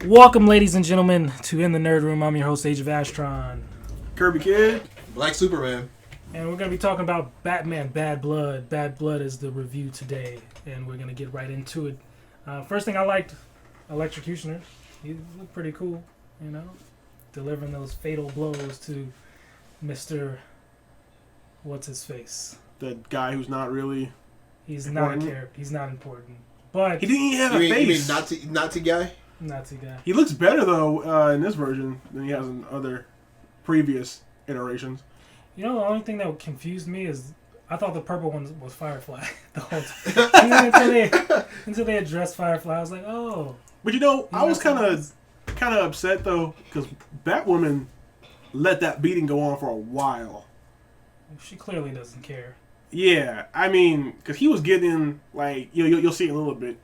Welcome, ladies and gentlemen, to In the Nerd Room. I'm your host, Age of Ashtron. Kirby Kid. Black Superman. And we're going to be talking about Batman Bad Blood. Bad Blood is the review today, and we're going to get right into it. First thing I liked, Electrocutioner. He looked pretty cool, you know, delivering those fatal blows to Mr. What's-his-face. The guy who's not really He's important. not a character. He's not important. But He didn't even have a face. You mean Nazi guy? Nazi guy. He looks better, though, in this version than he has in other previous iterations. You know, the only thing that confused me is I thought the purple one was Firefly the whole time. And then until they addressed Firefly, I was like, oh. But you know, I was kind of upset, though, because Batwoman let that beating go on for a while. She clearly doesn't care. Yeah, I mean, because he was getting, like, you'll see it in a little bit.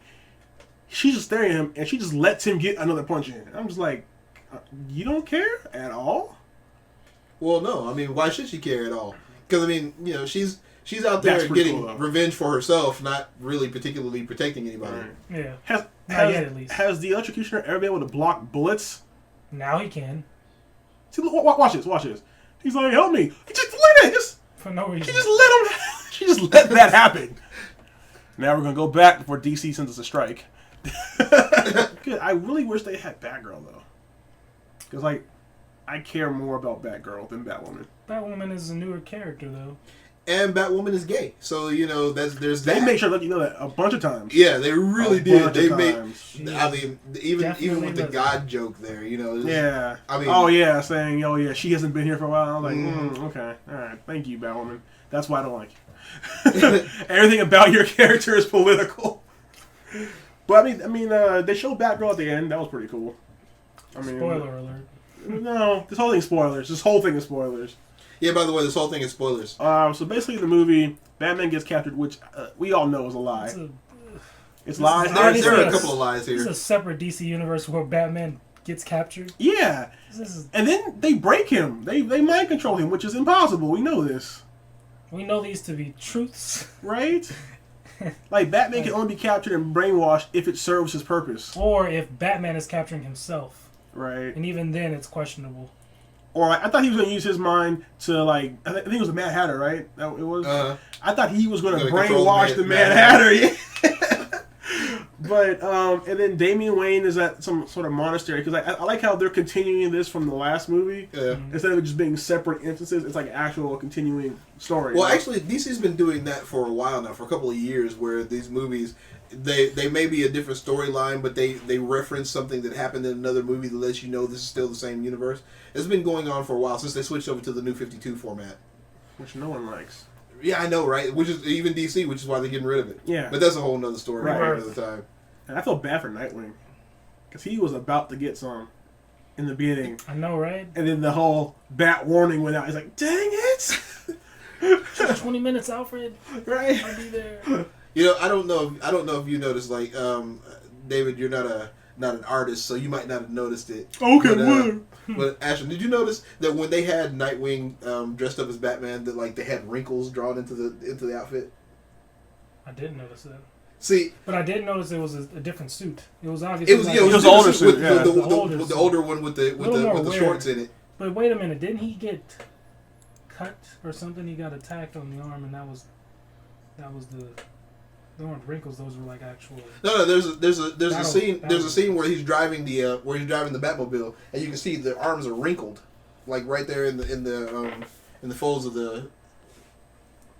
She's just staring at him, and she just lets him get another punch in. I'm just like, you don't care at all? Well, no. I mean, why should she care at all? Because, I mean, you know, she's out there getting revenge for herself, not really particularly protecting anybody. Right. Yeah. Not yet, at least. Has the Electrocutioner ever been able to block bullets? Now he can. See, watch this. He's like, help me. He just let it. For no reason. She just let that happen. Now we're going to go back before DC sends us a strike. Good. I really wish they had Batgirl, though. Because, like, I care more about Batgirl than Batwoman. Batwoman is a newer character, though. And Batwoman is gay. So, you know, there's that. They make sure to let you know that a bunch of times. Yeah, they really did. They made... She I mean, even with the God joke there, you know. Yeah. I mean... Oh, yeah, saying, oh, yeah, she hasn't been here for a while. I was like, okay. All right. Thank you, Batwoman. That's why I don't like you. Everything about your character is political. But, I mean, they showed Batgirl at the end. That was pretty cool. I mean, Spoiler alert. No, this whole thing's spoilers. This whole thing is spoilers. Yeah, by the way, this whole thing is spoilers. So basically, the movie, Batman gets captured, which we all know is a lie. It's lies. There are a couple of lies here. This is a separate DC universe where Batman gets captured. Yeah. And then they break him. They mind control him, which is impossible. We know this. We know these to be truths. Right? Like, Batman can only be captured and brainwashed if it serves his purpose. Or if Batman is capturing himself. Right. And even then, it's questionable. Or I thought he was going to use his mind to, like, I think it was the Mad Hatter, right? That it was. I thought he was going to brainwash the Mad Hatter. Yeah. But and then Damian Wayne is at some sort of monastery, because I like how they're continuing this from the last movie. Yeah. Instead of just being separate instances, it's like an actual continuing story. Well, actually, DC's been doing that for a while now, for a couple of years, where these movies, they may be a different storyline, but they reference something that happened in another movie that lets you know this is still the same universe. It's been going on for a while since they switched over to the New 52 format, which no one likes. Yeah, I know, right? Which is even DC, which is why they're getting rid of it. Yeah, but that's a whole nother story right. for another time. And I felt bad for Nightwing, because he was about to get some in the beginning. I know, right? And then the whole bat warning went out. He's like, "Dang it! Just 20 minutes, Alfred. Right? I'll be there." You know, I don't know if you noticed. Like, David, you're not an artist, so you might not have noticed it. Okay, but Ashton, did you notice that when they had Nightwing dressed up as Batman, that like they had wrinkles drawn into the outfit? I didn't notice that. See, but I did notice it was a different suit. It was obviously it was an older suit. The older one with the shorts in it. But wait a minute, didn't he get cut or something? He got attacked on the arm, and that was the. There weren't wrinkles; those were like actual. No. There's a scene where he's driving the Batmobile, and you can see the arms are wrinkled, like right there in the folds of the.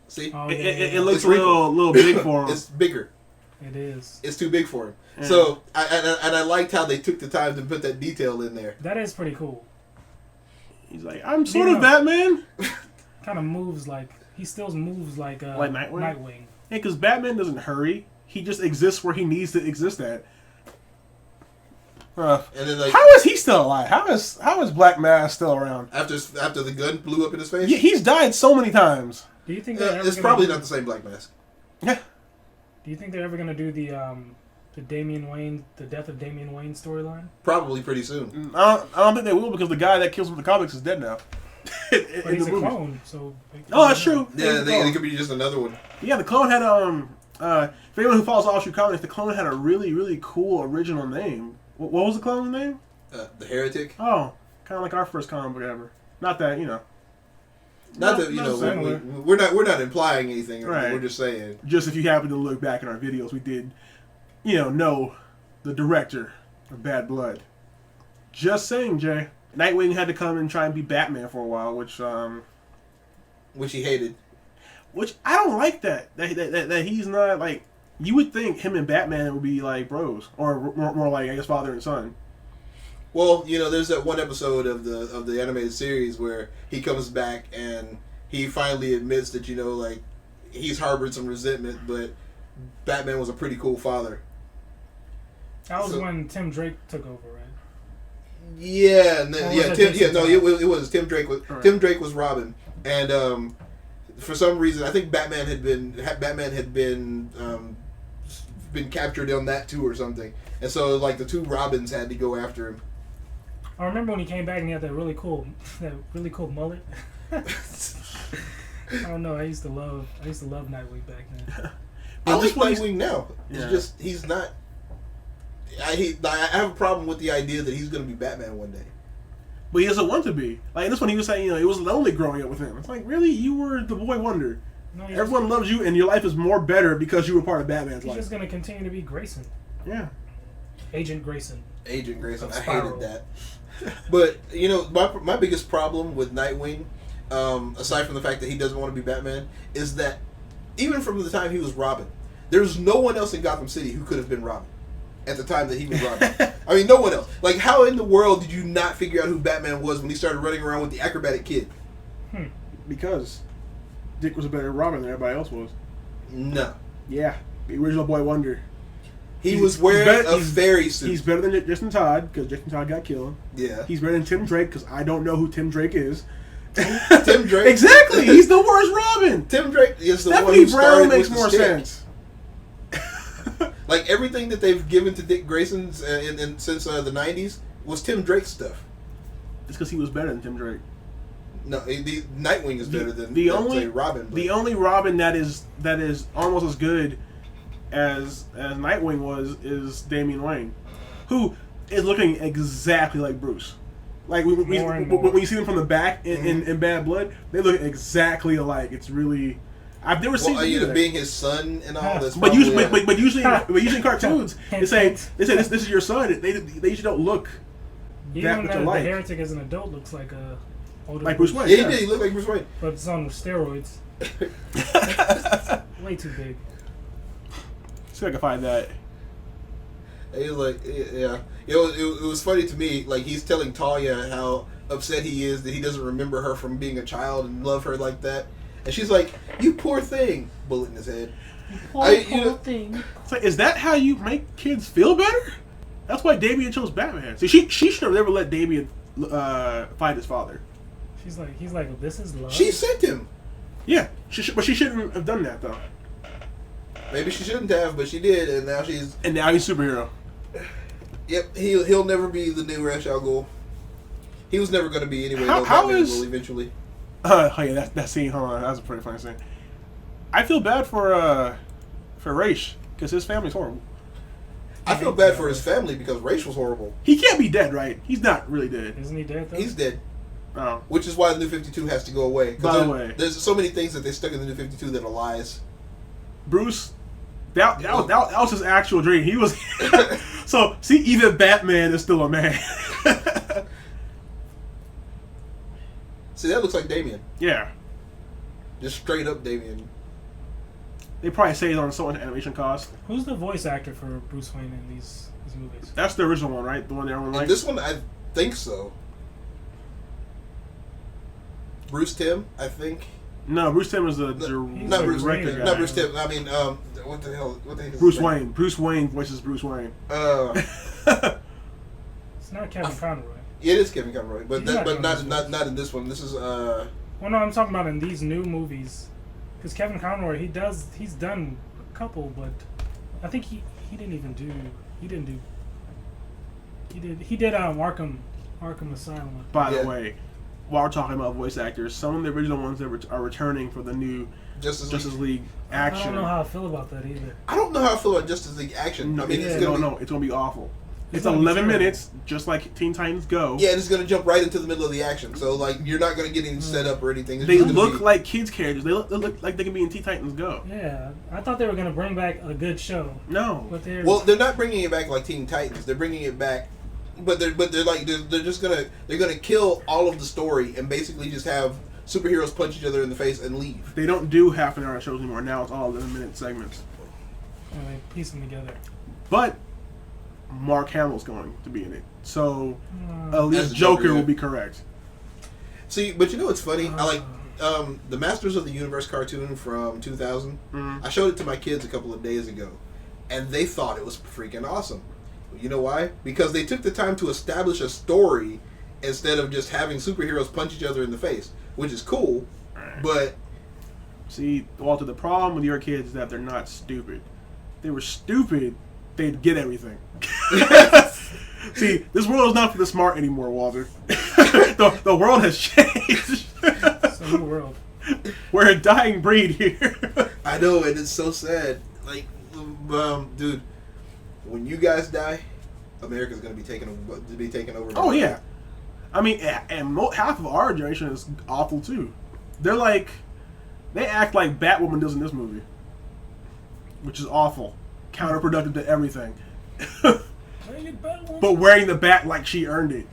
See, oh, yeah, it looks a little big for him. It's bigger. It is. It's too big for him. Yeah. So I liked how they took the time to put that detail in there. That is pretty cool. He's like, I'm sort of Batman. Kind of moves like he still moves like Nightwing. Yeah, because Batman doesn't hurry. He just exists where he needs to exist at. And then, like, how is he still alive? How is Black Mask still around? After the gun blew up in his face? Yeah, he's died so many times. Do you think it's probably not the same Black Mask? Yeah. Do you think they're ever going to do the death of Damian Wayne storyline? Probably pretty soon. I don't think they will, because the guy that kills him in the comics is dead now. But he's a clone, so... Oh, that's true. Yeah, it could be just another one. Yeah, the clone had, for anyone who follows Offshoot Comics, the clone had a really, really cool original name. What was the clone's name? The Heretic. Oh, kind of like our first comic book ever. Not that, you know. Not that, you know, we're not implying anything. Right. We're just saying. Just if you happen to look back in our videos, we did, you know the director of Bad Blood. Just saying, Jay. Nightwing had to come and try and be Batman for a while, which he hated. Which I don't like that he's not like. You would think him and Batman would be like bros, or more like, I guess, father and son. Well, you know, there's that one episode of the animated series where he comes back and he finally admits that, you know, like, he's harbored some resentment, but Batman was a pretty cool father. That was when Tim Drake took over, right? Yeah, and then, it was Tim Drake. Tim Drake was Robin, and for some reason, I think Batman had been captured on that too or something, and so like the two Robins had to go after him. I remember when he came back and he had that really cool mullet. I don't know. I used to love Nightwing back then. I like Nightwing now. It's just he's not. I have a problem with the idea that he's going to be Batman one day. But he doesn't want to be. Like in this one, he was saying, you know, it was lonely growing up with him. It's like, really, you were the boy wonder. No, everyone loves you, and your life is more better because you were part of Batman's life. He's just going to continue to be Grayson. Yeah. Agent Grayson. I hated that. But, you know, my biggest problem with Nightwing, aside from the fact that he doesn't want to be Batman, is that even from the time he was Robin, there's no one else in Gotham City who could have been Robin at the time that he was Robin. I mean, no one else. Like, how in the world did you not figure out who Batman was when he started running around with the acrobatic kid? Because Dick was a better Robin than everybody else was. No. Yeah. The original Boy Wonder. He was wearing a fairy suit. He's better than Justin Todd, because Justin Todd got killed. Yeah. He's better than Tim Drake, because I don't know who Tim Drake is. Tim Drake? Exactly! He's the worst Robin! Tim Drake is the Stephanie one who started Brown makes with more sense. Like, everything that they've given to Dick Grayson since the 90s was Tim Drake stuff. It's because he was better than Tim Drake. No, the Nightwing is better than Robin. The only Robin that is almost as good as Nightwing is Damian Wayne, who is looking exactly like Bruce. Like when you see them from the back in Bad Blood, they look exactly alike. It's really, I've never seen it being his son and all this. But usually in cartoons, they say this is your son. They usually don't look that much alike. The Heretic as an adult looks like a older like Bruce Wayne. Yeah, he did. He looked like Bruce Wayne, but it's on steroids. Way too big. See if I can find that. He was like, yeah. It was funny to me. Like, he's telling Talia how upset he is that he doesn't remember her from being a child and love her like that. And she's like, "You poor thing." Bullet in his head. Poor thing. So is that how you make kids feel better? That's why Damian chose Batman. See, she should have never let Damian fight his father. He's like, this is love. She sent him. Yeah, but she shouldn't have done that though. Maybe she shouldn't have, but she did, and now he's superhero. Yep, he'll never be the new Ra's al Ghul. He was never going to be anyway. Batman will eventually. Oh yeah, that scene. Hold on, that was a pretty funny scene. I feel bad for Ra's because his family's horrible. I feel bad for his family because Ra's was horrible. He can't be dead, right? He's not really dead. Isn't he dead though? He's dead. Oh. Which is why the New 52 has to go away. By the way, there's so many things that they stuck in the New 52 that are lies. Bruce, that was his actual dream. He was so see, even Batman is still a man. See, that looks like Damian. Yeah, just straight up Damian. They probably saved on so much animation cost. Who's the voice actor for Bruce Wayne in these movies? That's the original one, right? The one everyone likes. This one, I think so. Bruce Timm, I think. No, Bruce Timm is not Bruce guy. Not Bruce Timm. I mean, what the hell is Bruce Wayne. Bruce Wayne voices Bruce Wayne. It's not Kevin Conroy. It is Kevin Conroy, but not in this one. This is Well, no, I'm talking about in these new movies, because Kevin Conroy he's done a couple, but I think he did Arkham Asylum. By the way, while we're talking about voice actors, some of the original ones that are returning for the new Justice League action. I don't know how I feel about that either. I don't know how I feel about Justice League action. No, I mean, it's gonna be awful. It's 11 minutes, just like Teen Titans Go. Yeah, and it's gonna jump right into the middle of the action. So like, you're not gonna get any setup or anything. It's They just gonna look be- like kids' characters. They look like they can be in Teen Titans Go. Yeah, I thought they were gonna bring back a good show. No. But they're Well, they're not bringing it back like Teen Titans. They're bringing it back, but they're just gonna kill all of the story and basically just have superheroes punch each other in the face and leave. They don't do half an hour shows anymore. Now it's all 11-minute segments. and they piece them together. But Mark Hamill's going to be in it, so at As least the Joker Joker, will yeah. be correct. See, but you know what's funny? I like the Masters of the Universe cartoon from 2000. I showed it to my kids a couple of days ago, and they thought it was freaking awesome. You know why? Because they took the time to establish a story instead of just having superheroes punch each other in the face, which is cool. But See, Walter, the problem with your kids is that they're not stupid. If they were stupid, they'd get everything. See, this world is not for the smart anymore, Walter. the world has changed. It's a new world. We're a dying breed here. I know, and it's so sad. Like, dude, when you guys die, America's gonna be taken over. Oh yeah, I mean, and half of our generation is awful too. They act like Batwoman does in this movie, which is awful, counterproductive to everything. But wearing the bat like she earned it.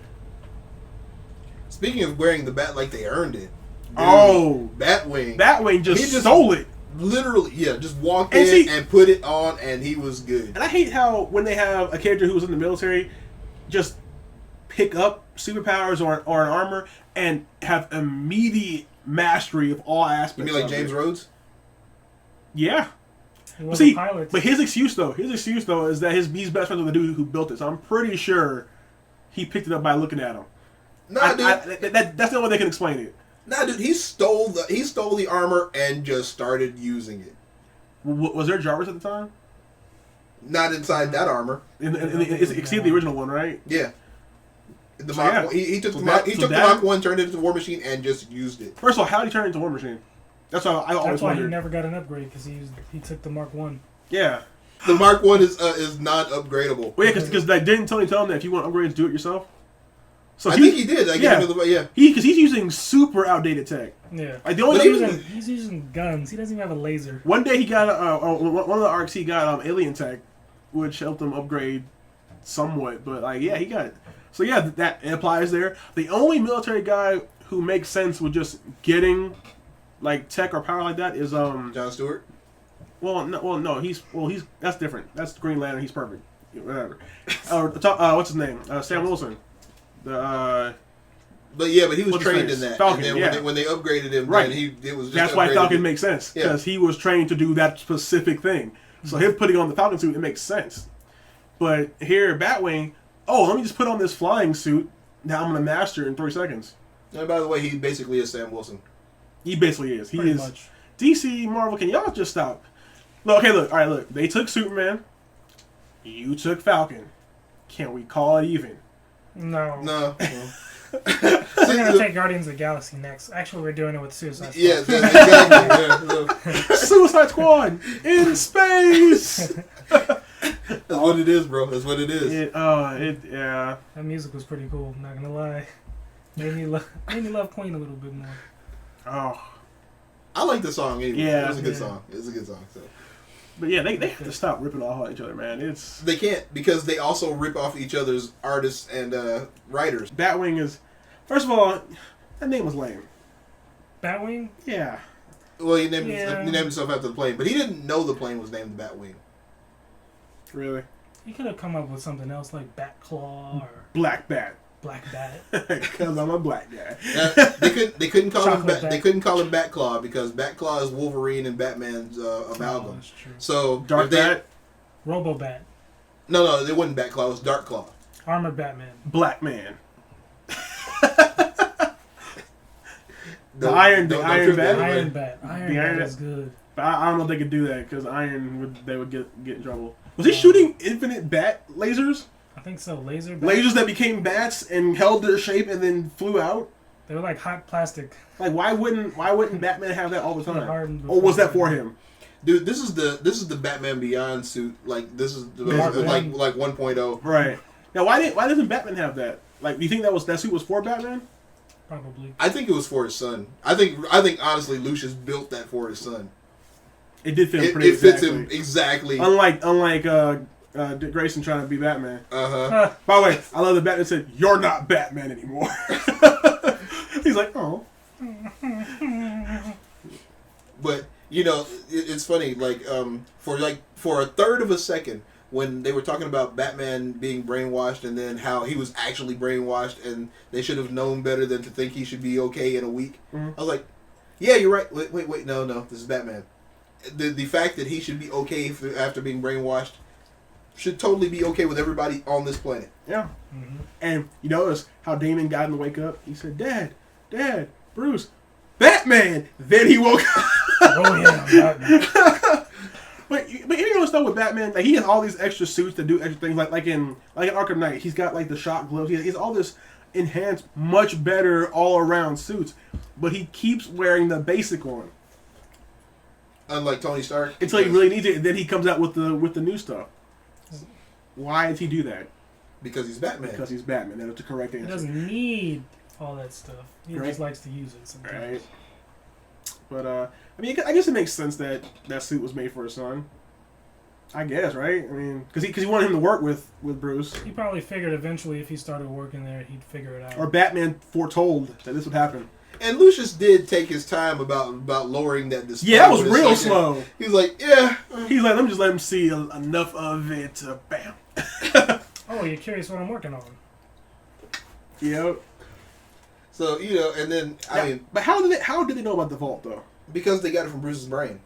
Speaking of wearing the bat like they earned it, dude, Oh, Batwing Batwing He just just- stole it. literally, yeah, just walked And in see- and put it on, and he was good. And I hate how when they have a character who was in the military just pick up superpowers or an armor and have immediate mastery of all aspects. You mean like of James it. Rhodes? Yeah. He was See, a pilot. but his excuse though is that he's best friends with the dude who built it. So I'm pretty sure he picked it up by looking at him. Nah, dude. That's the only way they can explain it. Nah, dude. He stole the armor and just started using it. Was there Jarvis at the time? Not inside that armor. Exceed the original one, right? Yeah. The So, Mach, yeah. he took So the that- Mach, he so took the that- Mach 1, turned it into War Machine, and just used it. First of all, how did he turn into War Machine? That's what I always That's why he wondered. never got an upgrade because he took the Mark 1. Yeah. The Mark 1 is not upgradable. Well, yeah, because like, didn't Tony tell him that if you want upgrades, do it yourself? So I think he did. I yeah. gave him the yeah. Because he's using super outdated tech. Yeah. Like the only But thing He's using guns. He doesn't even have a laser. one day he got one of the arcs he got alien tech, which helped him upgrade somewhat. But like yeah, he got it. So yeah, that applies there. The only military guy who makes sense with just getting like tech or power like that is John Stewart. no he's that's different. That's Green Lantern. He's perfect. Yeah, whatever. What's his name? Sam Wilson. But he was What's his trained face? in that. Falcon, and then yeah. when they upgraded him, Right. then it was just That's why upgraded Falcon him. makes sense Yeah. because he was trained to do that specific thing. So him putting on the Falcon suit, it makes sense. But here, Batwing, let me just put on this flying suit. Now I'm gonna master in 3 seconds. And by the way, he basically is Sam Wilson. He basically is. He Pretty is. much. DC, Marvel, can y'all just stop? Look, okay, look. All right, look. They took Superman. You took Falcon. Can we call it even? No. No. We're going to take Guardians of the Galaxy next. Actually, we're doing it with Suicide Squad. Yeah, exactly. Yeah, Suicide Squad in space. that's what it is, bro. That's what it is. Yeah. That music was pretty cool, not going to lie. Made me love Queen a little bit more. Oh. I like the song anyway. Yeah. It was a good Yeah. song. It was a good song. So. But yeah, they have to stop ripping off each other, man. It's They can't because they also rip off each other's artists and writers. Batwing is. First of all, that name was lame. Batwing? Yeah. Well, he named Yeah. himself after the plane, but he didn't know the plane was named the Batwing. Really. He could have come up with something else like Batclaw or Black Bat. Black Bat. Because I'm a black guy. They couldn't call him Chocolate Bat. they couldn't call him Batclaw because Batclaw is Wolverine and Batman's Oh, amalgam. that's true. So Dark if they, Bat. Robo-Bat. No, it wasn't Batclaw. It was Dark Claw. Armored Batman. Black Man. The Iron trip Bat? that way. Iron Bat. Iron The Iron Bat Bat. is good. But I don't know if they could do that because they would get in trouble. Was he shooting infinite bat lasers? I think so. Laser Bat. Lasers that became bats and held their shape and then flew out? They were like hot plastic. Like why wouldn't Batman have that all the time? Hardened Or was that for him? Dude, this is the Batman Beyond suit. Like this is the, Mark like one. like 1.0. Right. Now, why doesn't Batman have that? Like, do you think that suit was for Batman? Probably. I think it was for his son. I think honestly, Lucius built that for his son. It did fit him It fits him exactly. Unlike Dick Grayson trying to be Batman. Uh-huh. By the way, I love that Batman said, "You're not Batman anymore." He's like, "Oh." But it's funny. For a third of a second, when they were talking about Batman being brainwashed, and then how he was actually brainwashed, and they should have known better than to think he should be okay in a week. Mm-hmm. I was like, "Yeah, you're right. Wait, no, this is Batman." The fact that he should be okay after being brainwashed should totally be okay with everybody on this planet. Yeah. Mm-hmm. And you notice how Damon got him to wake up? He said, Dad, Bruce, Batman! Then he woke up. Oh, yeah, Batman. But you know stuff with Batman, like he has all these extra suits that do extra things, like in Arkham Knight, he's got like the shock gloves, he has all this enhanced, much better all-around suits, but he keeps wearing the basic one. Unlike Tony Stark. Until he really needs it, and then he comes out with the new stuff. Why does he do that? Because he's Batman. Because he's Batman. That's the correct answer. He doesn't need all that stuff. He just likes to use it sometimes. Right. But, I guess it makes sense that suit was made for his son. I guess, right? I mean, because he wanted him to work with Bruce. He probably figured eventually if he started working there, he'd figure it out. Or Batman foretold that this would happen. And Lucius did take his time about lowering that display. Yeah, that was real slow. He's like, yeah. He's like, let me just let him see enough of it. Bam. Oh, you're curious what I'm working on. Yep. So, and then, But how did they know about the vault, though? Because they got it from Bruce's brain.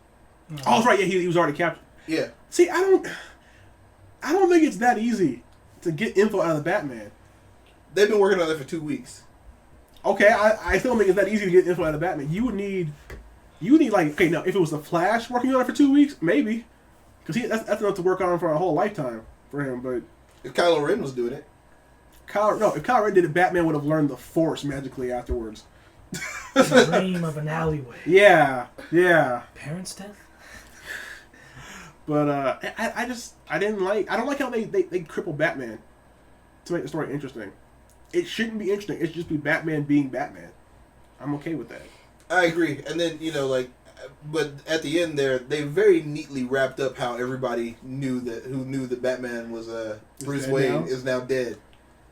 Oh, that's right. Yeah, he was already captured. Yeah. See, I don't think it's that easy to get info out of the Batman. They've been working on that for 2 weeks. Okay, I still don't think it's that easy to get info out of Batman. You would need like, okay, now if it was the Flash working on it for 2 weeks, maybe, because that's enough to work on for a whole lifetime for him. But if Kylo Ren was doing it, if Kylo Ren did it, Batman would have learned the Force magically afterwards. Dream of an alleyway. Yeah. Parents' death. But I don't like how they cripple Batman to make the story interesting. It shouldn't be interesting. It should just be Batman being Batman. I'm okay with that. I agree. And then, but at the end there, they very neatly wrapped up how everybody knew that Batman was Bruce Wayne is now dead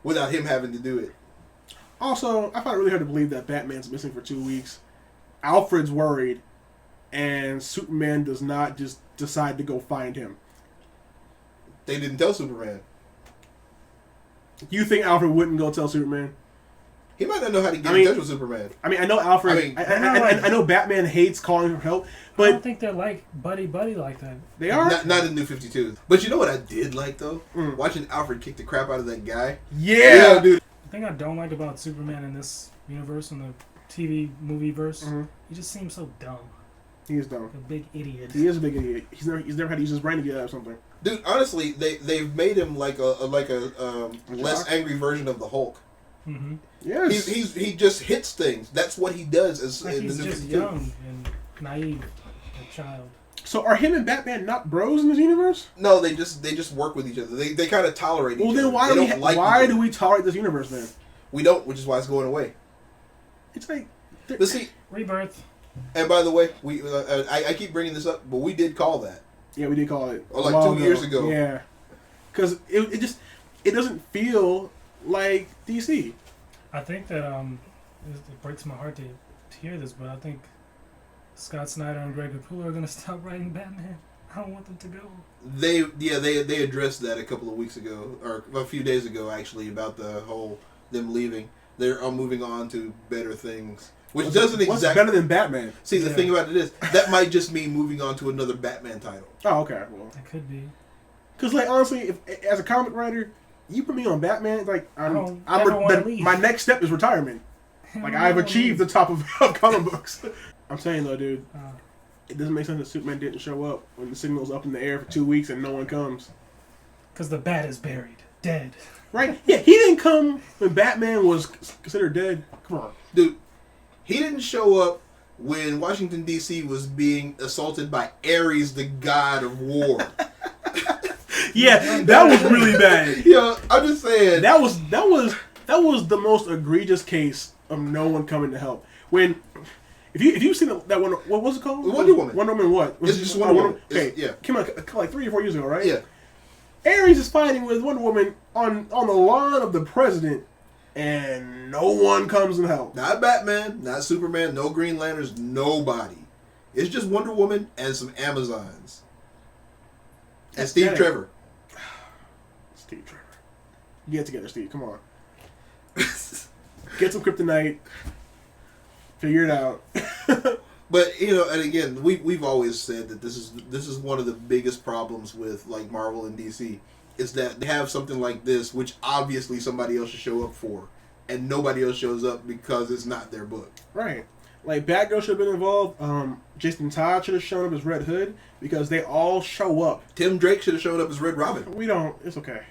without him having to do it. Also, I find it really hard to believe that Batman's missing for 2 weeks. Alfred's worried, and Superman does not just decide to go find him. They didn't tell Superman. You think Alfred wouldn't go tell Superman? He might not know how to get in touch with Superman. I mean, I know Alfred. I know Batman hates calling for help, but I don't think they're like buddy like that. They are not in New 52. But you know what I did like though? Watching Alfred kick the crap out of that guy. Yeah, dude. The thing I don't like about Superman in this universe, in the TV movie verse, he just seems so dumb. He is dumb. Like a big idiot. He is a big idiot. He's never had to use his brain to get out of something. Dude, honestly, they've made him like a less angry version of the Hulk. Mm-hmm. Yes, he just hits things. That's what he does. He's just young and naive, a child. So are him and Batman not bros in this universe? No, they just work with each other. They kind of tolerate each other. Well, then why do we tolerate this universe then? We don't, which is why it's going away. It's like, let's see, rebirth. And by the way, I keep bringing this up, but we did call that. Yeah, we did call it. Or like 2 years ago. Yeah, because it doesn't feel like DC. I think that it breaks my heart to hear this, but I think Scott Snyder and Greg Capullo are going to stop writing Batman. I don't want them to go. They addressed that a couple of weeks ago, or a few days ago actually, about the whole them leaving. They're moving on to better things, which doesn't exactly. What's better than Batman? See, the thing about it is that might just mean moving on to another Batman title. Oh, okay. Well, it could be. Because, like, honestly, if as a comic writer, you put me on Batman, like my next step is retirement. Like, I've achieved the top of comic books. I'm saying though, dude, it doesn't make sense that Superman didn't show up when the signal's up in the air for 2 weeks and no one comes. Because the bat is buried, dead. Right? Yeah, he didn't come when Batman was considered dead. Come on, dude. He didn't show up when Washington D.C. was being assaulted by Ares, the god of war. Yeah, that was really bad. Yo, I'm just saying That was the most egregious case of no one coming to help. When if you've seen that one, what was it called? Wonder Woman. Wonder Woman what? It's just Wonder Woman. Okay, Yeah. Came out like 3 or 4 years ago, right? Yeah. Ares is fighting with Wonder Woman on the lawn of the president, and no one comes and help. Not Batman, not Superman, no Green Lanterns, nobody. It's just Wonder Woman and some Amazons. And Steve Trevor. Steve Trevor. Get together, Steve. Come on. Get some kryptonite. Figure it out. But and again, we've always said that this is one of the biggest problems with like Marvel and DC is that they have something like this, which obviously somebody else should show up for, and nobody else shows up because it's not their book. Right. Like Batgirl should have been involved. Jason Todd should have shown up as Red Hood because they all show up. Tim Drake should have shown up as Red Robin. We don't. It's okay.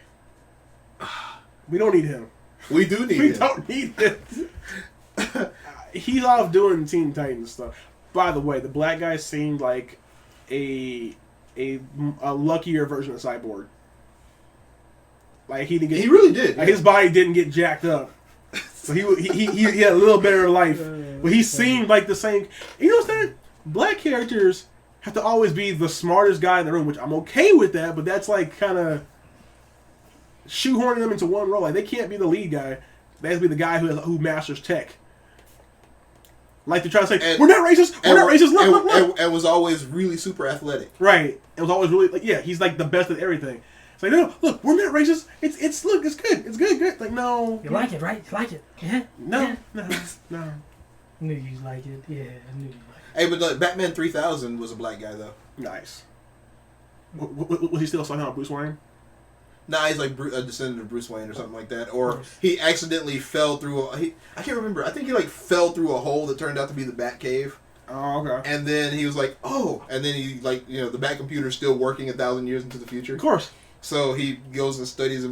We don't need him. We do need We him. don't need him. He's off doing Teen Titans stuff. By the way, the black guy seemed like a luckier version of Cyborg. Like he didn't get. He really did. Like, his body didn't get jacked up, so he had a little better life. But he seemed like the same. You know what I'm saying? Black characters have to always be the smartest guy in the room, which I'm okay with that. But that's like kind of shoehorning them into one role. Like they can't be the lead guy. They have to be the guy who masters tech. Like they're trying to say, we're not racist. We're not racist. Look. And was always really super athletic. Right. It was always really like, yeah. He's like the best at everything. It's like, no, look, we're not racist. It's good. It's good. Like no. You like it, right? You like it? Yeah. No. Yeah. No. I knew you like it. Yeah, I knew you like Hey, but like, Batman 3000 was a black guy though. Nice. Was he still somehow Bruce Wayne? Nah, he's like a descendant of Bruce Wayne or something like that. Or he accidentally fell through I can't remember. I think he like fell through a hole that turned out to be the Batcave. Oh, okay. And then he was like, oh. And then he like, the Bat computer's still working 1,000 years into the future. Of course. So he goes and studies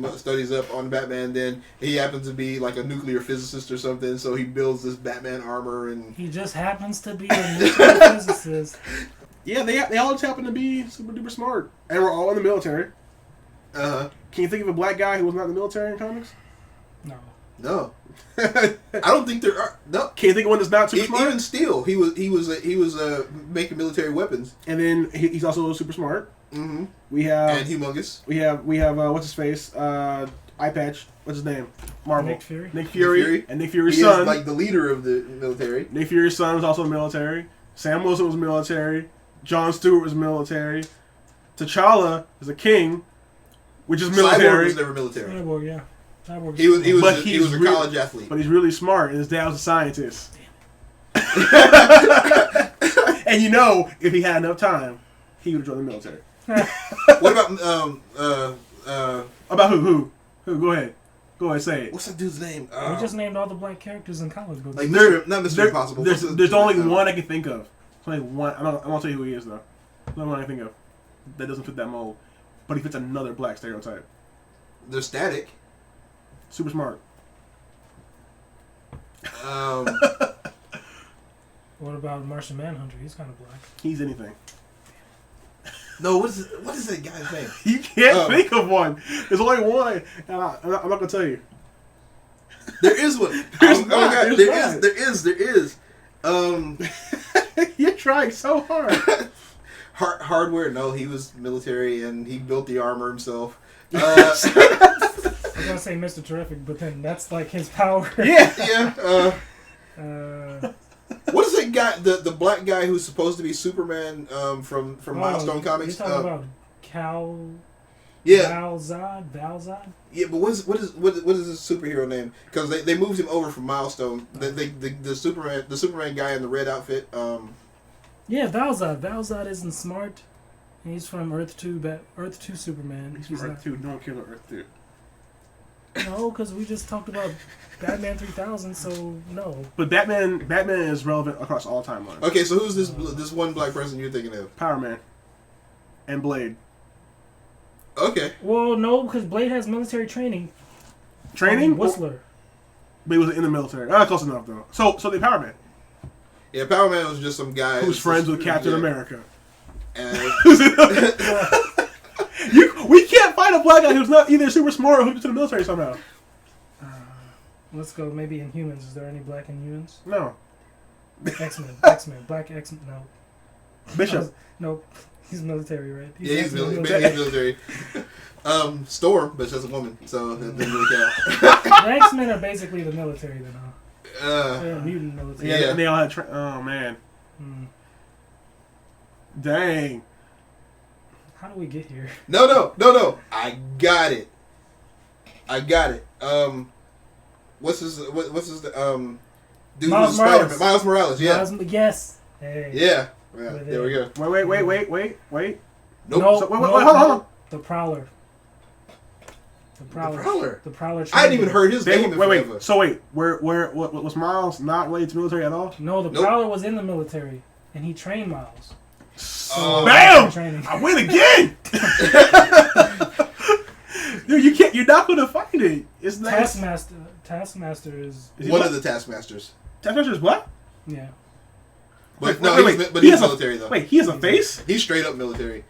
up on Batman. Then he happens to be like a nuclear physicist or something. So he builds this Batman armor and He just happens to be a nuclear physicist. Yeah, they all just happen to be super duper smart, and we're all in the military. Can you think of a black guy who was not in the military in comics? No. I don't think there are. No. Can you think of one that's not super smart? Even Steel, he was making military weapons. And then he's also super smart. Mm-hmm. We have and humongous. We have what's his face? Eye Patch. What's his name? Marvel. Nick Fury. Nick Fury. And Nick Fury's he son. Is like the leader of the military. Nick Fury's son was also in the military. Sam Wilson was military. John Stewart was military. T'Challa is a king, which is military. Cyborg was never military. Cyborg, yeah. Cyborg. He was a college athlete. But he's really smart, and his dad was a scientist. And if he had enough time, he would join the military. What about About who? Who? Go ahead, say it. What's that dude's name? We just named all the black characters in comic books. Like not Mr. Impossible. There's only one I can think of. There's only one. I won't tell you who he is though. There's only one I can think of that doesn't fit that mold, but he fits another black stereotype. They're static. Super smart. What about Martian Manhunter? He's kind of black. He's anything. No, what is that guy's name? You can't think of one. There's only one, and I'm not gonna tell you. There is one. There is. You're trying so hard. Hardware. No, he was military and he built the armor himself. I was gonna say Mr. Terrific, but then that's like his power. Yeah. What is that guy? The black guy who's supposed to be Superman from Milestone Comics? You're talking about Cal? Yeah. Valzad. Yeah, but what is his superhero name? Because they moved him over from Milestone. The Superman guy in the red outfit. Yeah, Valzad. Valzad isn't smart. He's from Earth 2. Earth 2 Superman. He's from Earth 2. No one killed Earth 2. No, because we just talked about Batman 3000, so no. But Batman is relevant across all timelines. Okay, so who's this one black person you're thinking of? Power Man. And Blade. Okay. Well, no, because Blade has military training. Training? Whistler. But he was in the military. Close enough, though. So the Power Man. Yeah, Power Man was just some guy who's friends with Captain America. And We can't find a black guy who's not either super smart or hooked to the military somehow. Let's go. Maybe Inhumans. Is there any black Inhumans? No. X-Men. X-Men. Black X-Men. No. Bishop. Nope. He's military, right? He's military. Storm, but she's a woman, so that doesn't really count. The X-Men are basically the military, then, huh? They're mutant military. Yeah, and they all had. Oh man. Dang. How do we get here? No. I got it. What's his dude who's Spider-Man? Miles Morales. Yeah. Yes. Hey. Yeah. There we go. Wait. Nope. So, hold on. The Prowler. The Prowler. I hadn't even heard his name. Wait. So where was Miles not related to military at all? No, the Prowler was in the military, and he trained Miles. Bam! I win again. Dude, you're not gonna find it. It's nice. Taskmaster is one of the Taskmasters. Taskmaster is what? Yeah. But he's military though. Wait, he has a face? He's straight up military.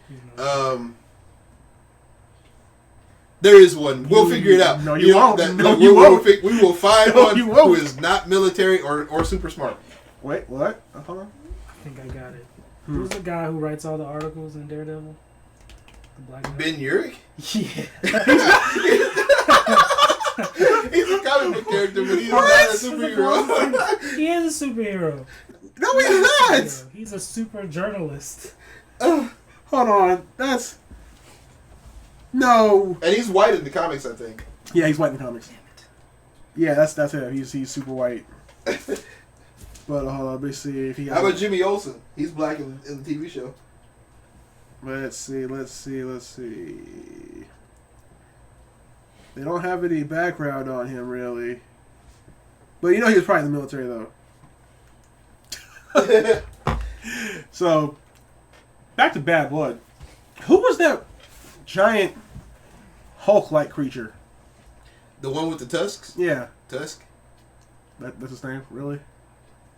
There is one. We'll figure it out. No, you won't. You won't. We will find one who is not military or super smart. Wait, what? Hold on. I think I got it. Who's the guy who writes all the articles in Daredevil? The black guy. Ben Urich? Yeah. He's a comic book character, but he's not a superhero. He is a superhero. No, he's not. He's a super journalist. Hold on. That's... No. And he's white in the comics, I think. Yeah, he's white in the comics. Damn it. Yeah, that's him. He's super white. But hold on, let me see if he. How about Jimmy Olsen? He's black in the TV show. Let's see. They don't have any background on him really. But you know he was probably in the military though. So, back to Bad Blood. Who was that giant Hulk-like creature? The one with the tusks? Yeah. Tusk? That's his name? Really?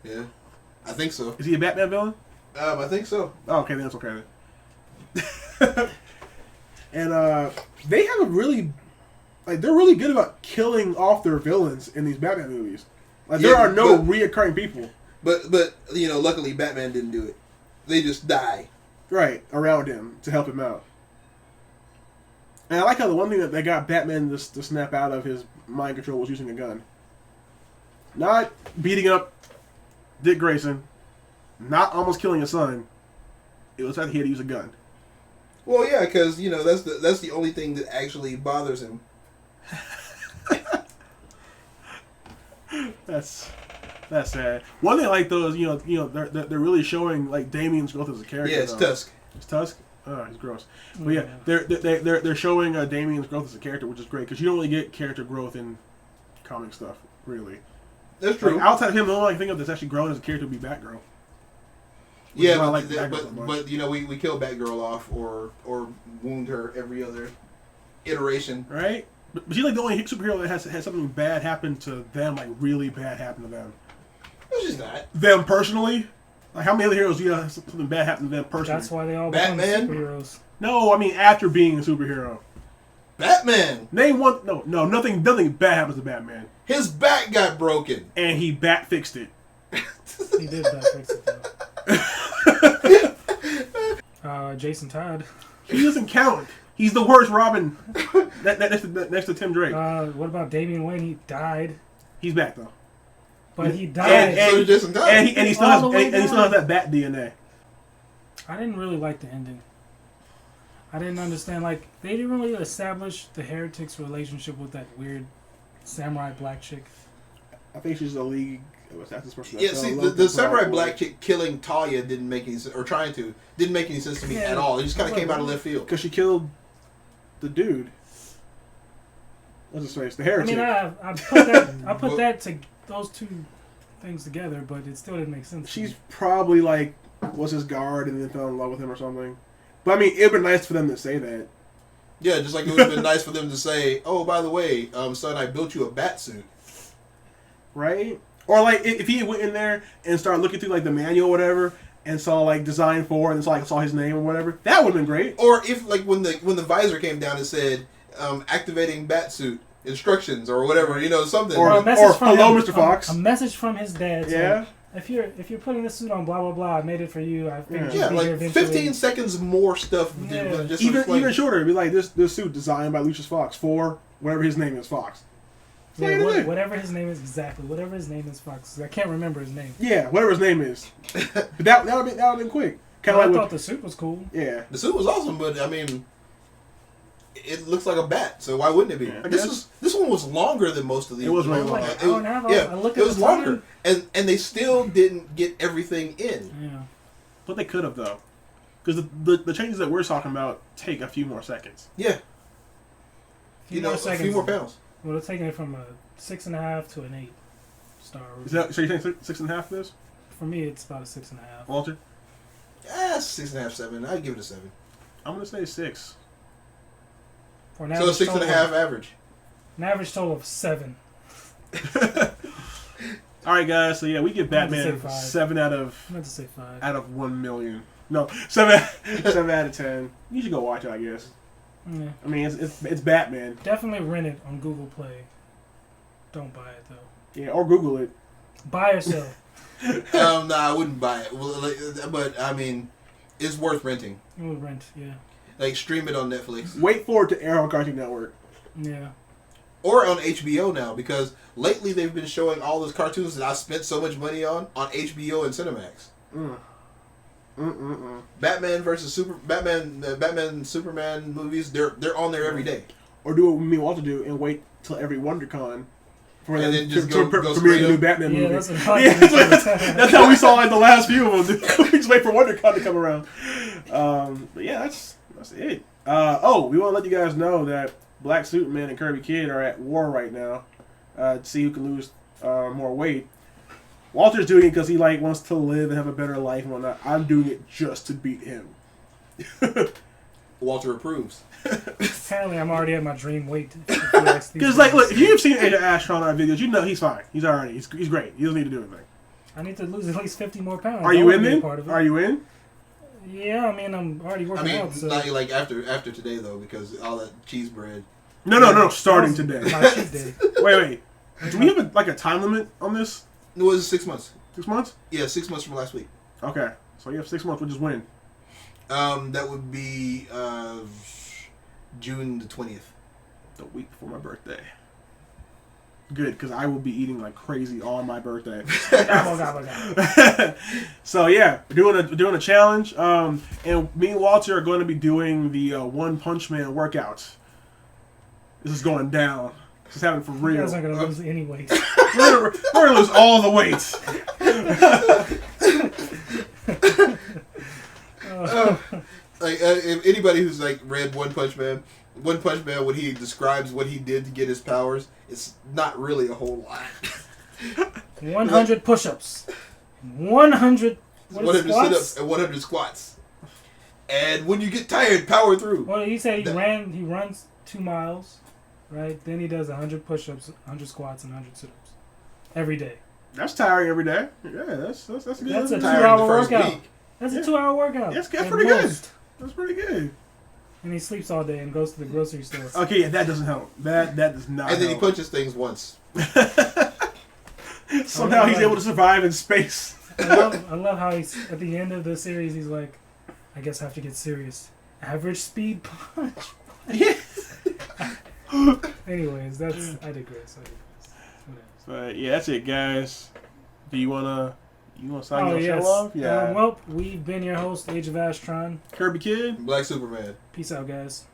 Yeah. I think so. Is he a Batman villain? I think so. Oh, okay, then that's okay then. And they have a really... Like, they're really good about killing off their villains in these Batman movies. Like, there are no reoccurring people. But luckily Batman didn't do it. They just die. Right, around him to help him out. And I like how the one thing that they got Batman to snap out of his mind control was using a gun. Not beating up Dick Grayson. Not almost killing his son. It was that he had to use a gun. Well, yeah, because that's the only thing that actually bothers him. That's sad. One thing I like though is they're really showing like Damian's growth as a character. Yeah, it's Tusk. It's Tusk. Oh, he's gross. But yeah, they're showing Damian's growth as a character, which is great because you don't really get character growth in comic stuff, really. That's true. Like, outside of him, the only thing that's actually grown as a character would be Batgirl. Yeah, but we kill Batgirl off or wound her every other iteration, right? But she's like the only superhero that has something bad happen to them, like really bad happen to them. No, she's not. Them personally. Like, how many other heroes do you have something bad happen to them personally? That's why they all Batman? become superheroes. No, I mean after being a superhero. Batman! Name one... No, nothing bad happens to Batman. His back got broken. And he bat-fixed it. He did bat-fix it, though. Jason Todd. He doesn't count. He's the worst Robin next to Tim Drake. What about Damian Wayne? He died. He's back, though. But he died. So did Jason Todd. And he still has that bat DNA. I didn't really like the ending. I didn't understand. Like, they didn't really establish the Heretic's relationship with that weird samurai black chick. I think she's a league of assassins person. Yeah, see, the samurai black chick killing Talia didn't make any sense, or trying to, didn't make any sense to me at all. It just kind of came out of left field. Because she killed the dude. What's his face? The Heretic. I mean, I put those two things together, but it still didn't make sense. She's probably like was his guard and then fell in love with him or something. But I mean, it'd been nice for them to say that. Yeah, just like it would have been nice for them to say, "Oh, by the way, son, I built you a bat suit." Right? Or like if he went in there and started looking through like the manual or whatever, and saw like design for and saw his name or whatever, that would have been great. Or if like when the visor came down and said activating batsuit instructions or whatever, something. Or hello, Mr. Fox. A message from his dad. Yeah. If you're putting this suit on, blah blah blah, I made it for you. I figured Yeah, you'd be like here eventually. 15 seconds more stuff. Than just even shorter. It'd be like this suit designed by Lucius Fox for whatever his name is, Fox. Yeah, whatever his name is, exactly. Whatever his name is, Fox. I can't remember his name. Yeah, whatever his name is. But that would have been quick. Kind of. I thought the suit was cool. Yeah, the suit was awesome, but I mean, it looks like a bat, so why wouldn't it be? Yeah, this one was longer than most of these. It was really long. It was longer, and they still didn't get everything in. Yeah, but they could have though, because the changes that we're talking about take a few more seconds. Yeah, a few more pounds. Well, it's taking it from a 6.5 to an 8 star. So you think 6.5 is? For me, it's about a 6.5. Walter? 6.5, 7. I'd give it a 7. I'm gonna say 6. For an so 6.5 average. An average total of 7. All right, guys. So yeah, we give Batman 7 out of. I meant to say 5. Out of 1 million. No, 7 out of 10. You should go watch it, I guess. Yeah. I mean, it's Batman. Definitely rent it on Google Play. Don't buy it though. Yeah, or Google it. Buy or sell. No, I wouldn't buy it. Well, but I mean, it's worth renting. You would rent, yeah. Like stream it on Netflix. Wait for it to air on Cartoon Network. Yeah. Or on HBO now, because lately they've been showing all those cartoons that I spent so much money on HBO and Cinemax. Batman versus Batman Superman movies, they're on there every day. Or do what me and Walter do and wait till every WonderCon for and then just go premiere the new Batman movie. That's that's how we saw like the last few of them. We just wait for WonderCon to come around. But yeah, that's it. We want to let you guys know that Black Superman and Kirby Kid are at war right now to see who can lose more weight. Walter's doing it because he wants to live and have a better life and whatnot. I'm doing it just to beat him. Walter approves. Apparently, I'm already at my dream weight. Because look, if you've seen Ashtron on our videos, you know he's fine. He's already he's great. He doesn't need to do anything. I need to lose at least 50 more pounds. Are you in then? Are you in? Yeah, I mean, I'm already working out. So. Not like after today though, because all that cheese bread. No. Starting today. My cheat day. Wait. Do we have a time limit on this? It was 6 months. 6 months? Yeah, 6 months from last week. Okay, so you have 6 months, which is when? That would be June the 20th. The week before my birthday. Good, because I will be eating like crazy on my birthday. So yeah, we're doing a challenge. And me and Walter are going to be doing the One Punch Man workout. This is going down. This is happening for real. You guys aren't going to lose any weight. We're going to lose all the weight. If anybody who's read One Punch Man, when he describes what he did to get his powers, it's not really a whole lot. 100 push-ups, 100 sit-ups, and 100 squats. And when you get tired, power through. Well, he said he runs 2 miles, right? Then he does 100 push-ups, 100 squats, and 100 sit-ups every day. That's tiring every day. Yeah, that's good. That's a 2-hour workout. Week. That's a 2-hour workout. That's pretty good. That's pretty good. And he sleeps all day and goes to the grocery store. Okay, yeah, that doesn't help. That does not And then help. he punches things once. Somehow he's able to survive in space. I love how he's at the end of the series. He's like, I guess I have to get serious. Average speed punch. Yeah. Anyways, I digress. But yeah, that's it, guys. Do you wanna sign your yes. show off? Yeah. Well, we've been your host, Age of Ashtron. Kirby Kid. Black Superman. Peace out, guys.